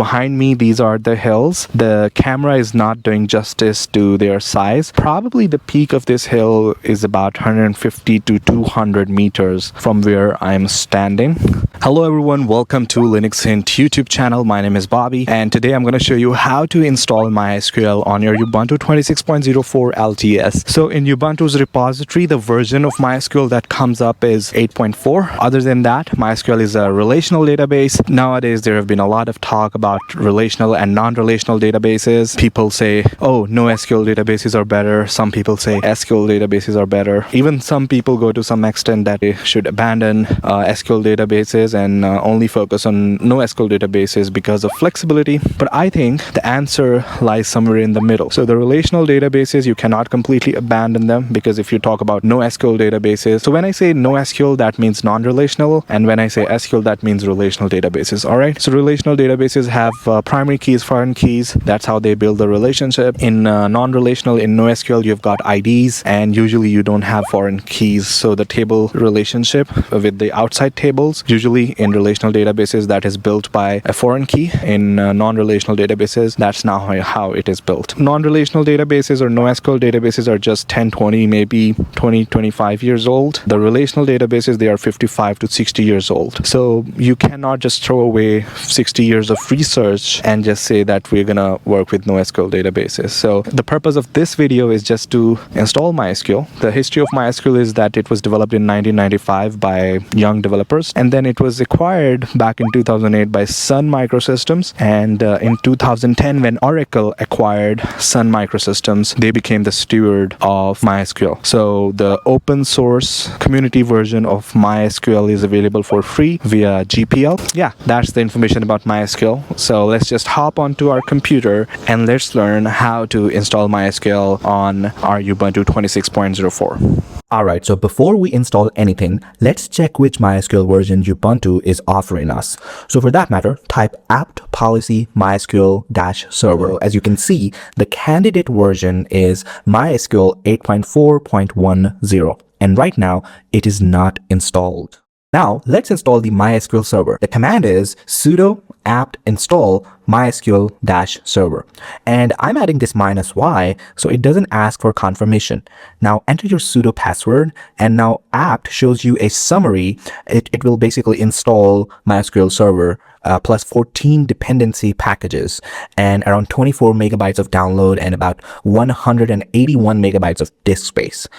behind me, these are the hills. The camera is not doing justice to their size. Probably the peak of this hill is about 150 to 200 meters from where I'm standing. Hello everyone, welcome to LinuxHint YouTube channel. My name is Bobby, and today I'm going to show you how to install MySQL on your Ubuntu 26.04 LTS. So in Ubuntu's repository, the version of MySQL that comes up is 8.4. Other than that, MySQL is a relational database. Nowadays, there have been a lot of talk about relational and non-relational databases. People say, oh, NoSQL databases are better. Some people say SQL databases are better. Even some people go to some extent that they should abandon SQL databases and only focus on NoSQL databases because of flexibility. But I think the answer lies somewhere in the middle. So the relational databases, you cannot completely abandon them, because if you talk about NoSQL databases, so when I say NoSQL, that means non-relational, and when I say SQL, that means relational databases. All right, so relational databases have primary keys, foreign keys. That's how they build the relationship. In non-relational, in NoSQL, you've got IDs, and usually you don't have foreign keys. So the table relationship with the outside tables, usually in relational databases, that is built by a foreign key. In non-relational databases, that's now how it is built. Non-relational databases or NoSQL databases are just 10, 20, maybe 20, 25 years old. The relational databases, they are 55 to 60 years old. So you cannot just throw away 60 years of research and just say that we're gonna work with NoSQL databases. So the purpose of this video is just to install MySQL. The history of MySQL is that it was developed in 1995 by young developers, and then it was acquired back in 2008 by Sun Microsystems, and in 2010, when Oracle acquired Sun Microsystems, they became the steward of MySQL. So the open source community version of MySQL is available for free via GPL. Yeah, that's the information about MySQL. So let's just hop onto our computer and let's learn how to install MySQL on our Ubuntu 26.04. Alright, so before we install anything, let's check which MySQL version Ubuntu is offering us. So for that matter, type apt policy mysql-server. As you can see, the candidate version is MySQL 8.4.10, and right now it is not installed. Now let's install the MySQL server. The command is sudo apt install mysql-server, and I'm adding this -y so it doesn't ask for confirmation. Now enter your sudo password, and now apt shows you a summary. It will basically install MySQL server plus 14 dependency packages and around 24 megabytes of download and about 181 megabytes of disk space.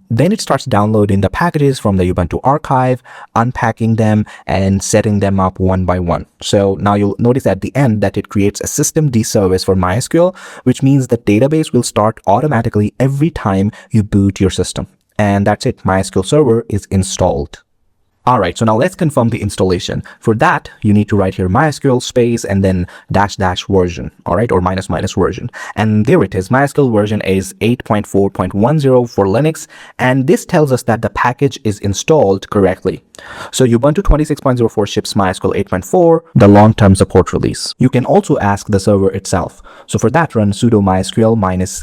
Then it starts downloading the packages from the Ubuntu archive, unpacking them and setting them up one by one. So now you'll notice at the end that it creates a systemd service for MySQL, which means the database will start automatically every time you boot your system. And that's it. MySQL server is installed. Alright, so now let's confirm the installation. For that, you need to write here MySQL space and then -- version, alright, or -- version. And there it is. MySQL version is 8.4.10 for Linux, and this tells us that the package is installed correctly. So Ubuntu 26.04 ships MySQL 8.4, the long-term support release. You can also ask the server itself. So for that, run sudo mysql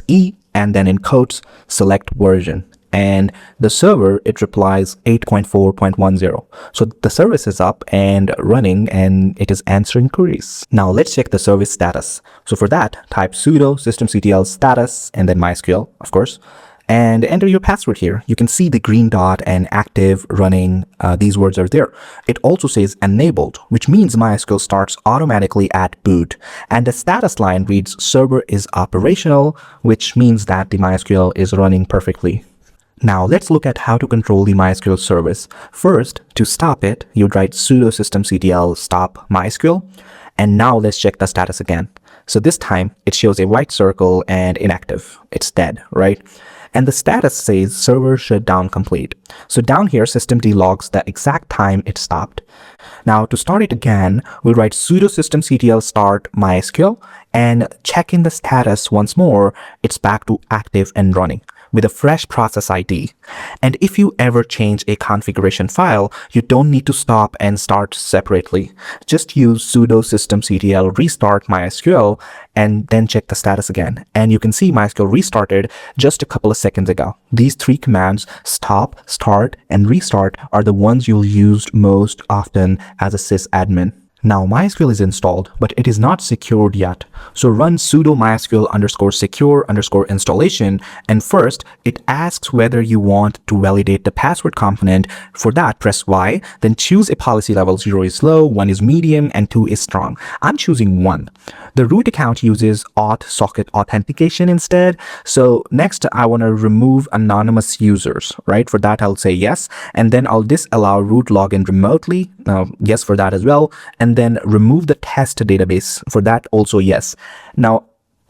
-e and then in quotes, select version. And the server, it replies 8.4.10. So the service is up and running, and it is answering queries. Now let's check the service status. So for that, type sudo systemctl status and then MySQL, of course, and enter your password here. You can see the green dot and active running. These words are there. It also says enabled, which means MySQL starts automatically at boot. And the status line reads server is operational, which means that the MySQL is running perfectly. Now let's look at how to control the MySQL service. First, to stop it, you'd write sudo systemctl stop MySQL. And now let's check the status again. So this time it shows a white circle and inactive. It's dead, right? And the status says server shutdown complete. So down here, systemd logs the exact time it stopped. Now to start it again, we'll write sudo systemctl start MySQL, and check in the status once more. It's back to active and running with a fresh process ID. And if you ever change a configuration file, you don't need to stop and start separately. Just use sudo systemctl restart MySQL and then check the status again. And you can see MySQL restarted just a couple of seconds ago. These three commands, stop, start, and restart, are the ones you'll use most often as a sysadmin. Now MySQL is installed, but it is not secured yet. So run sudo mysql _secure installation, and first it asks whether you want to validate the password component. For that, press Y, then choose a policy level. 0 is low, 1 is medium, and 2 is strong. I'm choosing 1. The root account uses auth socket authentication instead. So next I want to remove anonymous users, right? For that I'll say yes, and then I'll disallow root login remotely. Yes for that as well. And then remove the test database. For that also yes. Now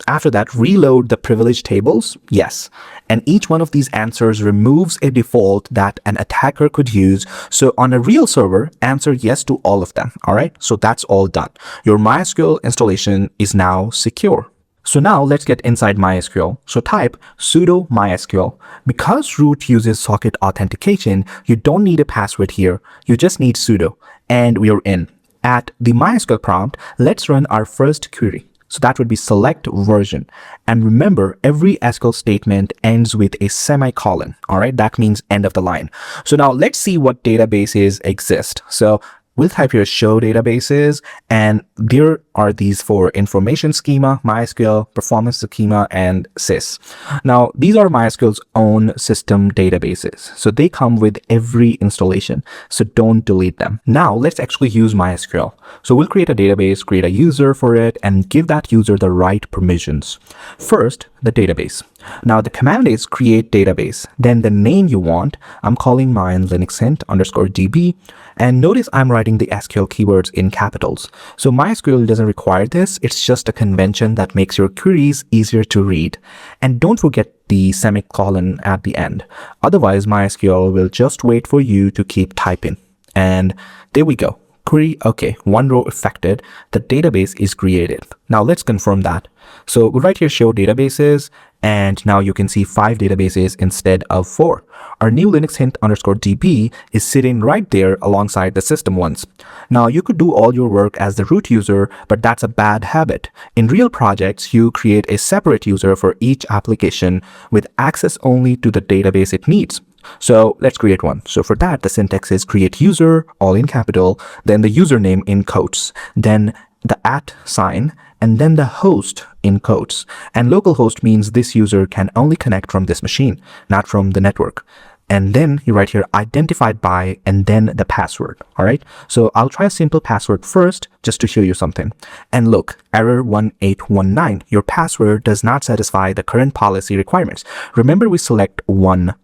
after that, reload the privilege tables, yes. And each one of these answers removes a default that an attacker could use. So on a real server, answer yes to all of them. All right, so that's all done. Your MySQL installation is now secure. So now let's get inside MySQL. So type sudo mysql. Because root uses socket authentication, you don't need a password here. You just need sudo, and we are in. At the MySQL prompt, let's run our first query. So that would be select version. And remember, every SQL statement ends with a semicolon. All right, that means end of the line. So now let's see what databases exist. So we'll type here show databases, and there are these for information schema, MySQL, performance schema, and sys. Now, these are MySQL's own system databases. So they come with every installation. So don't delete them. Now, let's actually use MySQL. So we'll create a database, create a user for it, and give that user the right permissions. First, the database. Now, the command is create database. Then the name you want, I'm calling mine LinuxHint _db. And notice I'm writing the SQL keywords in capitals. So MySQL doesn't require this. It's just a convention that makes your queries easier to read. And don't forget the semicolon at the end. Otherwise, MySQL will just wait for you to keep typing. And there we go. Query, okay, 1 row affected, the database is created. Now let's confirm that. So we'll write here show databases, and now you can see 5 databases instead of 4. Our new LinuxHint _db is sitting right there alongside the system ones. Now you could do all your work as the root user, but that's a bad habit. In real projects, you create a separate user for each application with access only to the database it needs. So let's create one. So for that, the syntax is create user, all in capital, then the username in quotes, then the @ sign, and then the host in quotes. And localhost means this user can only connect from this machine, not from the network. And then you write here identified by, and then the password. All right. So I'll try a simple password first, just to show you something. And look, error 1819. Your password does not satisfy the current policy requirements. Remember, we select 1,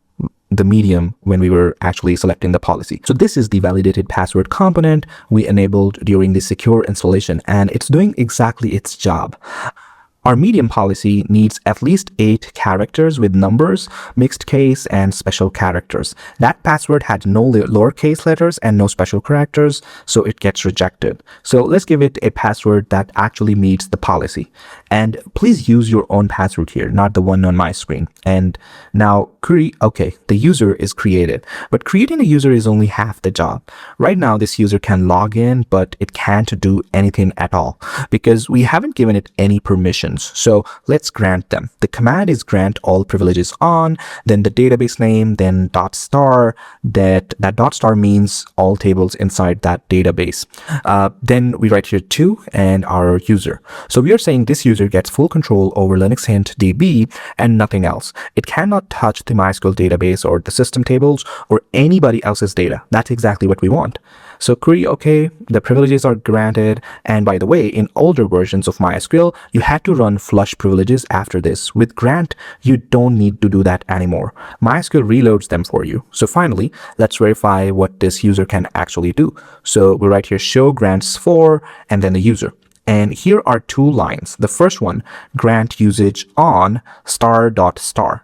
the medium, when we were actually selecting the policy. So this is the validated password component we enabled during the secure installation, and it's doing exactly its job. Our medium policy needs at least 8 characters with numbers, mixed case, and special characters. That password had no lowercase letters and no special characters, so it gets rejected. So let's give it a password that actually meets the policy. And please use your own password here, not the one on my screen. And now query, okay, the user is created, but creating a user is only half the job. Right now, this user can log in, but it can't do anything at all because we haven't given it any permission. So let's grant them. The command is grant all privileges on, then the database name, then $. That $* means all tables inside that database. Then we write here to and our user. So we are saying this user gets full control over LinuxHint DB and nothing else. It cannot touch the MySQL database or the system tables or anybody else's data. That's exactly what we want. So query, okay, the privileges are granted. And by the way, in older versions of MySQL, you had to run flush privileges after this. With grant, you don't need to do that anymore. MySQL reloads them for you. So finally, let's verify what this user can actually do. So we write here show grants for, and then the user. And here are 2 lines. The first one, grant usage on ***,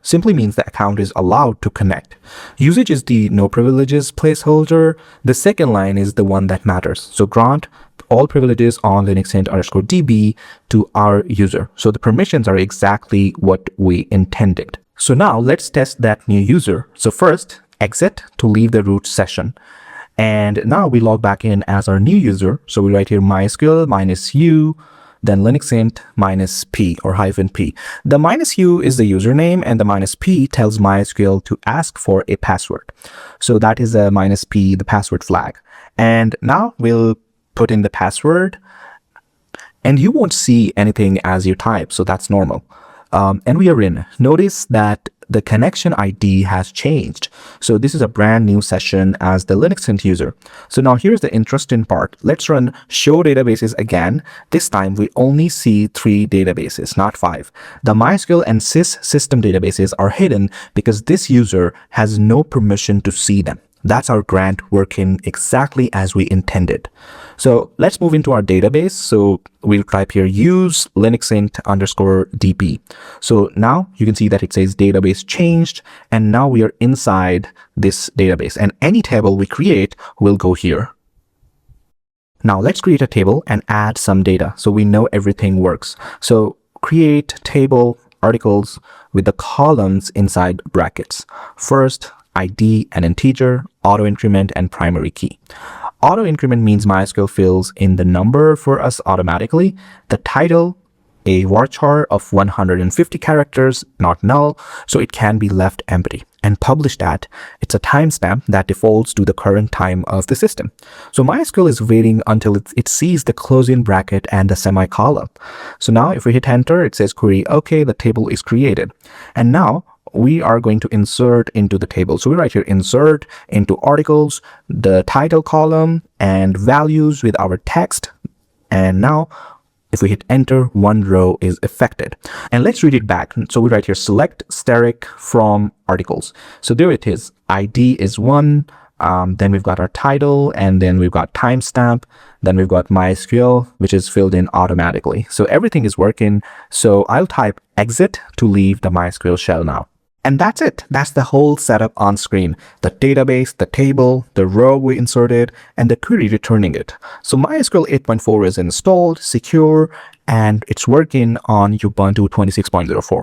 simply means the account is allowed to connect. Usage is the no privileges placeholder. The second line is the one that matters. So grant all privileges on LinuxHint _db to our user. So the permissions are exactly what we intended. So now let's test that new user. So first, exit to leave the root session. And now we log back in as our new user. So we write here MySQL -u, then LinuxHint -p or -p. The -u is the username, and the -p tells MySQL to ask for a password. So that is a -p, the password flag. And now we'll put in the password, and you won't see anything as you type, so that's normal. And we are in. Notice that the connection ID has changed. So this is a brand new session as the LinuxHint user. So now here's the interesting part. Let's run show databases again. This time we only see 3 databases, not 5. The MySQL and sys system databases are hidden because this user has no permission to see them. That's our grant working exactly as we intended. So let's move into our database. So we'll type here use linuxint_db. So now you can see that it says database changed, and now we are inside this database, and any table we create will go here. Now let's create a table and add some data so we know everything works. So create table articles with the columns inside brackets. First, ID and integer, auto increment, and primary key. Auto increment means MySQL fills in the number for us automatically. The title, a varchar of 150 characters, not null, so it can be left empty. And publish that, it's a timestamp that defaults to the current time of the system. So MySQL is waiting until it sees the closing bracket and the semicolon. So now if we hit enter, it says query, okay, the table is created. And now we are going to insert into the table. So we write here insert into articles, the title column, and values with our text. And now if we hit enter, one row is affected. And let's read it back. So we write here select steric from articles. So there it is. ID is 1. Then we've got our title, and then we've got timestamp. Then we've got MySQL, which is filled in automatically. So everything is working. So I'll type exit to leave the MySQL shell now. And that's it. That's the whole setup on screen. The database, the table, the row we inserted, and the query returning it. So MySQL 8.4 is installed, secure, and it's working on Ubuntu 26.04.